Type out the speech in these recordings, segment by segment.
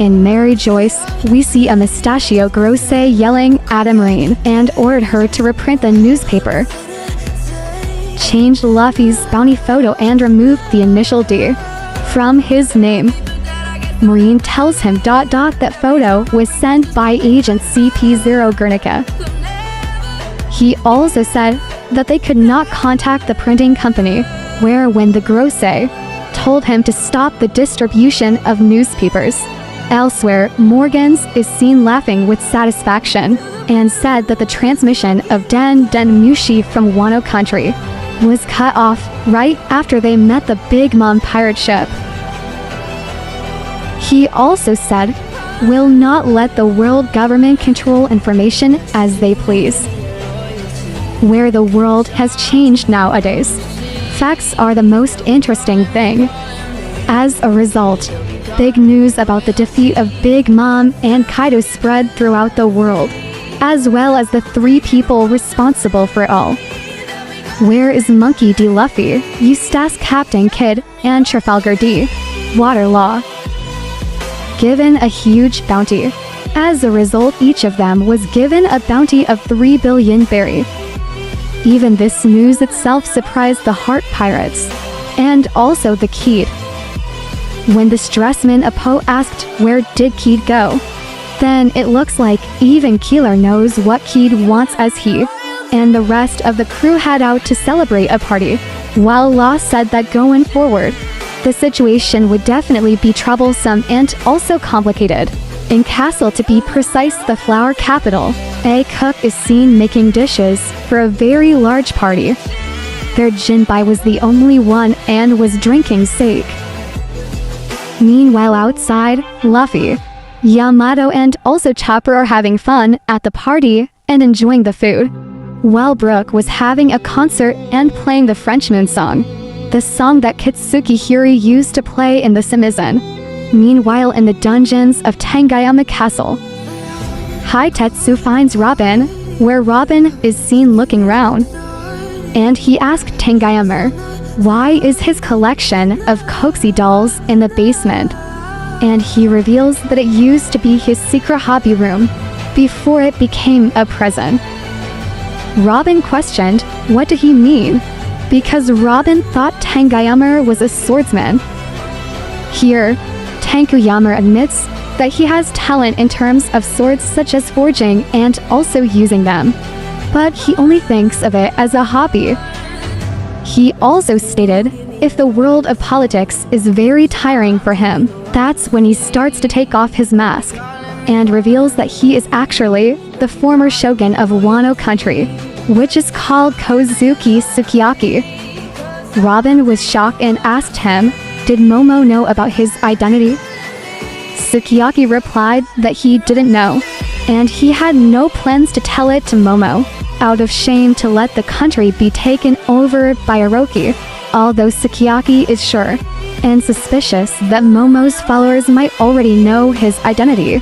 In Mary Joyce, we see a mustachio grosse yelling at a Marine and ordered her to reprint the newspaper, changed Luffy's bounty photo and removed the initial D from his name. Marine tells him ... that photo was sent by Agent CP0 Guernica. He also said that they could not contact the printing company, where when the grosse told him to stop the distribution of newspapers. Elsewhere, Morgans is seen laughing with satisfaction and said that the transmission of Den Mushi from Wano country was cut off right after they met the Big Mom pirate ship. He also said, "Will not let the world government control information as they please." Where the world has changed nowadays, facts are the most interesting thing. As a result, big news about the defeat of Big Mom and Kaido spread throughout the world, as well as the 3 people responsible for it all. Where is Monkey D. Luffy, Eustace Captain Kidd, and Trafalgar D. Waterlaw? Given a huge bounty. As a result, each of them was given a bounty of 3 billion berry. Even this news itself surprised the Heart Pirates, and also the Kidd. When the Stressman Apo asked where did Kidd go, then it looks like even Keeler knows what Kidd wants as he and the rest of the crew head out to celebrate a party, while Law said that going forward, the situation would definitely be troublesome and also complicated. In Castle, to be precise, the flower capital, a cook is seen making dishes for a very large party. Their Jinbai was the only one and was drinking sake. Meanwhile outside, Luffy, Yamato and also Chopper are having fun at the party and enjoying the food, while Brook was having a concert and playing the Frenchman song, the song that Kitsuki Hiri used to play in the Simizan. Meanwhile in the dungeons of Tangayama Castle, Hitetsu finds Robin, where Robin is seen looking round, and he asked Tangayama why is his collection of Coxie dolls in the basement, and he reveals that it used to be his secret hobby room before it became a prison. Robin questioned what did he mean, because Robin thought Tangayama was a swordsman. Here, Tankuyama admits that he has talent in terms of swords such as forging and also using them, but he only thinks of it as a hobby. He also stated, if the world of politics is very tiring for him, that's when he starts to take off his mask, and reveals that he is actually the former shogun of Wano country, which is called Kozuki Sukiyaki. Robin was shocked and asked him, did Momo know about his identity? Sukiyaki replied that he didn't know, and he had no plans to tell it to Momo, out of shame to let the country be taken over by Orochi, although Sukiyaki is sure and suspicious that Momo's followers might already know his identity.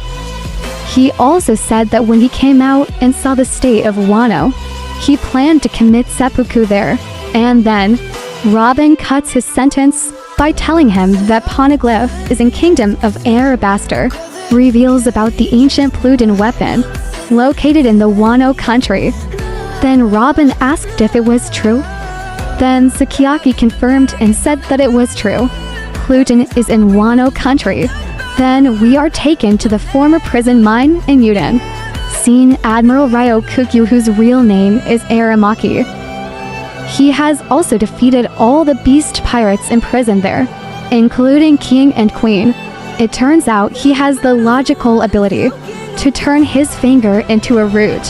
He also said that when he came out and saw the state of Wano, he planned to commit seppuku there, and then Robin cuts his sentence by telling him that Poneglyph is in Kingdom of Arabastor, reveals about the ancient Pluden weapon, located in the Wano country. Then Robin asked if it was true. Then Sukiyaki confirmed and said that it was true. Pluden is in Wano country. Then we are taken to the former prison mine in Yuden. Seen Admiral Ryo Kukyu, whose real name is Aramaki. He has also defeated all the beast pirates imprisoned there, including King and Queen. It turns out he has the logical ability to turn his finger into a root,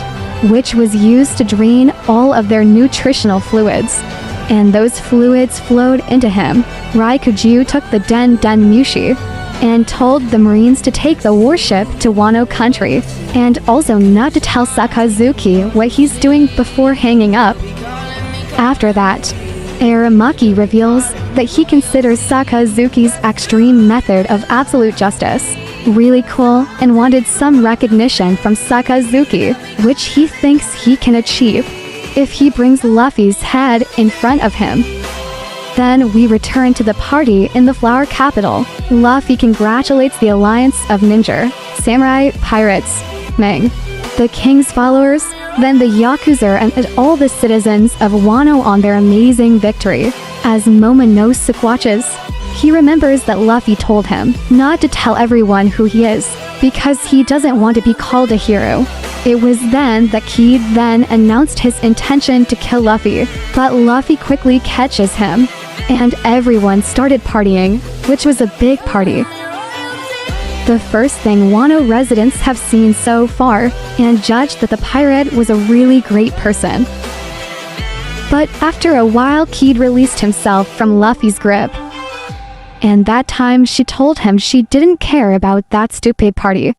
which was used to drain all of their nutritional fluids, and those fluids flowed into him. Raikuju took the Den Mushi and told the Marines to take the warship to Wano country, and also not to tell Sakazuki what he's doing before hanging up. After that, Aramaki reveals that he considers Sakazuki's extreme method of absolute justice really cool and wanted some recognition from Sakazuki, which he thinks he can achieve if he brings Luffy's head in front of him. Then we return to the party in the flower capital. Luffy congratulates the alliance of ninja, samurai, pirates, Ming, the king's followers, then the Yakuza and all the citizens of Wano on their amazing victory. As Momonosuke watches, he remembers that Luffy told him not to tell everyone who he is, because he doesn't want to be called a hero. It was then that Kid then announced his intention to kill Luffy, but Luffy quickly catches him, and everyone started partying, which was a big party. The first thing Wano residents have seen so far, and judged that the pirate was a really great person. But after a while, Kid released himself from Luffy's grip. And that time she told him she didn't care about that stupid party,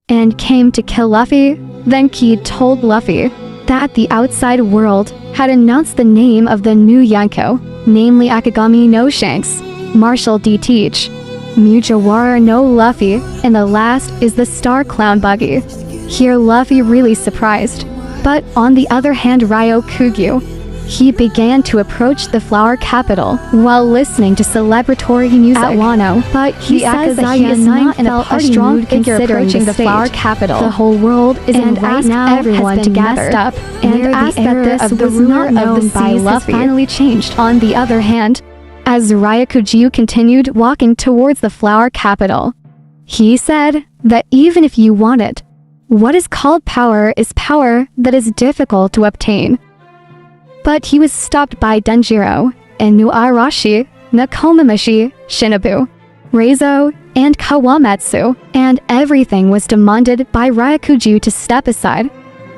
and came to kill Luffy. Then Kid told Luffy that the outside world had announced the name of the new Yonko, namely Akagami no Shanks, Marshall D. Teach, Mujiwara no Luffy, and the last is the Star Clown Buggy. Here Luffy really surprised, but on the other hand Ryokugyu, he began to approach the flower capital while listening to celebratory music at Wano, but he says that he is not in a strong mood considering the flower capital. The whole world is in right now everyone to gather up and asked that this was not known by Luffy finally changed. On the other hand, as Ryokugyu continued walking towards the flower capital, he said that even if you want it, what is called power is power that is difficult to obtain. But he was stopped by Denjiro, Inuarashi, Nakomamushi, Shinobu, Reizo, and Kawamatsu, and everything was demanded by Ryokugyu to step aside.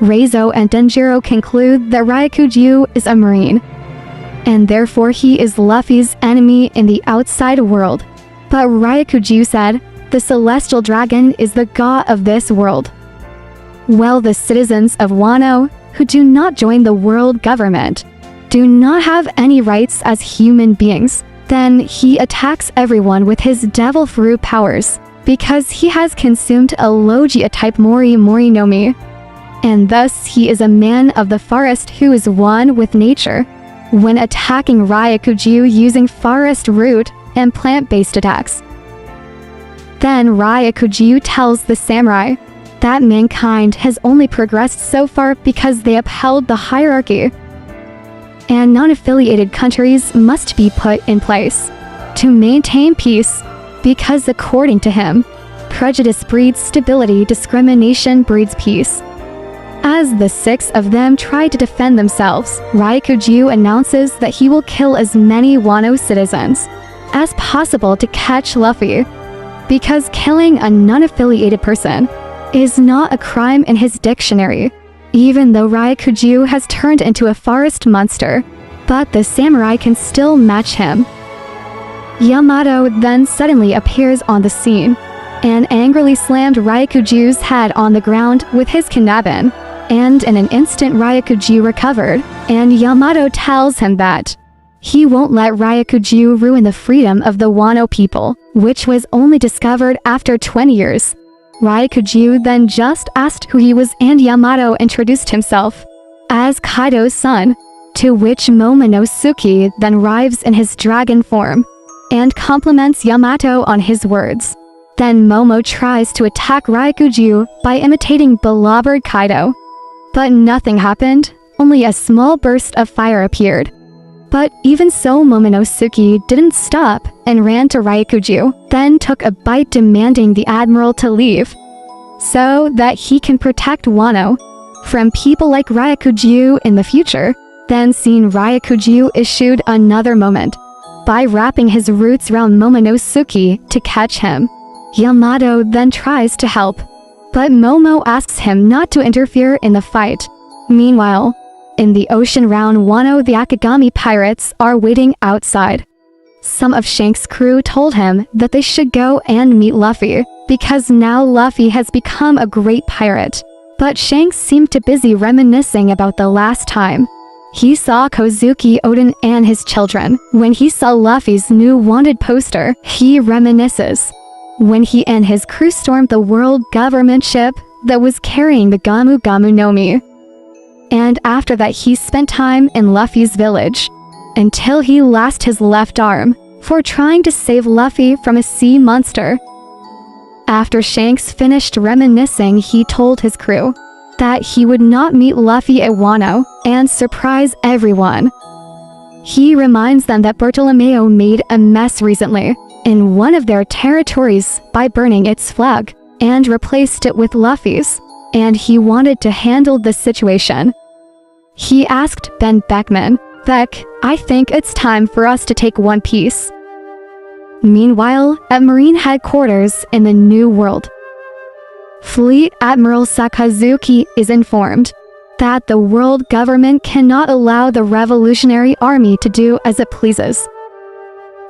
Reizo and Denjiro conclude that Ryokugyu is a marine, and therefore he is Luffy's enemy in the outside world. But Ryokugyu said, the celestial dragon is the god of this world. Well, the citizens of Wano, who do not join the world government, do not have any rights as human beings. Then he attacks everyone with his devil fruit powers, because he has consumed a Logia-type Mori Mori no Mi, and thus he is a man of the forest who is one with nature. When attacking Ryokugyu using forest root and plant-based attacks, then Ryokugyu tells the samurai that mankind has only progressed so far because they upheld the hierarchy, and non-affiliated countries must be put in place to maintain peace, because according to him, prejudice breeds stability, discrimination breeds peace. As the six of them try to defend themselves, Ryokugyu announces that he will kill as many Wano citizens as possible to catch Luffy, because killing a non-affiliated person is not a crime in his dictionary, even though Ryokugyu has turned into a forest monster, but the samurai can still match him. Yamato then suddenly appears on the scene, and angrily slammed Ryokugyu's head on the ground with his kinabun, and in an instant Ryokugyu recovered, and Yamato tells him that he won't let Ryokugyu ruin the freedom of the Wano people, which was only discovered after 20 years. Ryokugyu then just asked who he was, and Yamato introduced himself as Kaido's son, to which Momonosuke then arrives in his dragon form and compliments Yamato on his words. Then Momo tries to attack Ryokugyu by imitating beloved Kaido, but nothing happened, only a small burst of fire appeared. But even so, Momonosuke didn't stop and ran to Ryokugyu, then took a bite demanding the admiral to leave, so that he can protect Wano from people like Ryokugyu in the future. Then seeing Ryokugyu issued another moment by wrapping his roots around Momonosuke to catch him. Yamato then tries to help, but Momo asks him not to interfere in the fight. Meanwhile, in the ocean round Wano, the Akagami pirates are waiting outside. Some of Shanks' crew told him that they should go and meet Luffy, because now Luffy has become a great pirate. But Shanks seemed to busy reminiscing about the last time he saw Kozuki Oden and his children. When he saw Luffy's new wanted poster, he reminisces when he and his crew stormed the world government ship that was carrying the Gamu Gamu no Mi. And after that he spent time in Luffy's village. until he lost his left arm for trying to save Luffy from a sea monster. After Shanks finished reminiscing, he told his crew that he would not meet Luffy at Wano and surprise everyone. He reminds them that Bartolomeo made a mess recently in one of their territories by burning its flag and replaced it with Luffy's, and he wanted to handle the situation. He asked Ben Beckman, "Beck, I think it's time for us to take One Piece." Meanwhile, at Marine headquarters in the New World, Fleet Admiral Sakazuki is informed that the world government cannot allow the Revolutionary Army to do as it pleases.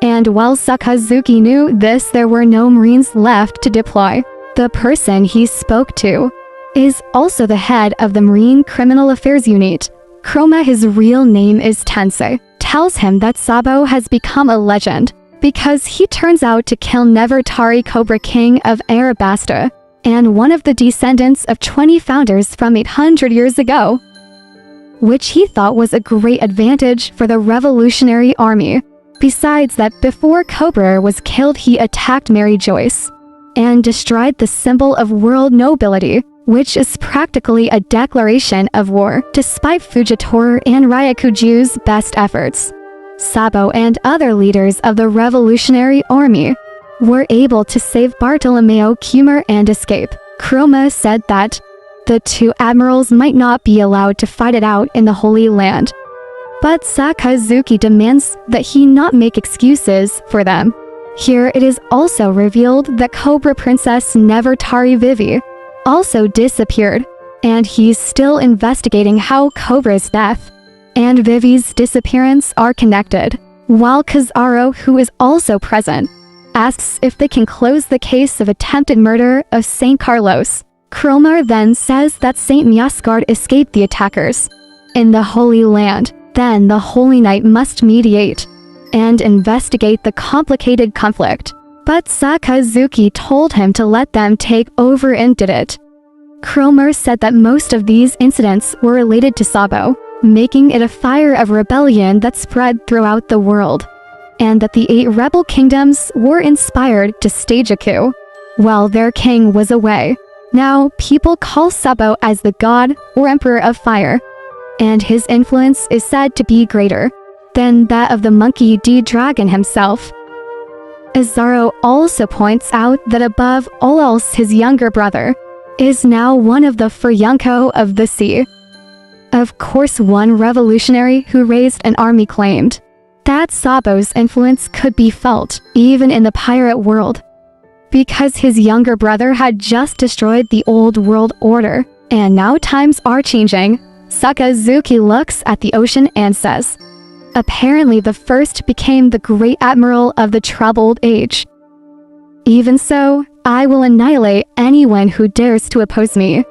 And while Sakazuki knew this, there were no Marines left to deploy. The person he spoke to is also the head of the Marine Criminal Affairs Unit. Chroma, his real name is Tensei, tells him that Sabo has become a legend because he turns out to kill Nefertari Cobra King of Arabasta and one of the descendants of 20 founders from 800 years ago, which he thought was a great advantage for the Revolutionary Army. Besides that, before Cobra was killed, he attacked Mary Joyce and destroyed the symbol of world nobility, which is practically a declaration of war, despite Fujitora and Ryakuju's best efforts. Sabo and other leaders of the Revolutionary Army were able to save Bartolomeo Kumar and escape. Chroma said that the two admirals might not be allowed to fight it out in the Holy Land, but Sakazuki demands that he not make excuses for them. Here it is also revealed that Cobra Princess Nefertari Vivi also disappeared, and he's still investigating how Cobra's death and Vivi's disappearance are connected. While Kizaru, who is also present, asks if they can close the case of attempted murder of St. Carlos. Chroma then says that St. Miasgard escaped the attackers in the Holy Land. Then the Holy Knight must mediate and investigate the complicated conflict. But Sakazuki told him to let them take over and did it. Cromer said that most of these incidents were related to Sabo, making it a fire of rebellion that spread throughout the world, and that the 8 rebel kingdoms were inspired to stage a coup while their king was away. Now, people call Sabo as the god or emperor of fire, and his influence is said to be greater than that of the monkey D-Dragon himself. Izaro also points out that above all else, his younger brother is now one of the Furunko of the sea. Of course, one revolutionary who raised an army claimed that Sabo's influence could be felt even in the pirate world, because his younger brother had just destroyed the old world order, and now times are changing. Sakazuki looks at the ocean and says, "Apparently the first became the great admiral of the troubled age. Even so, I will annihilate anyone who dares to oppose me."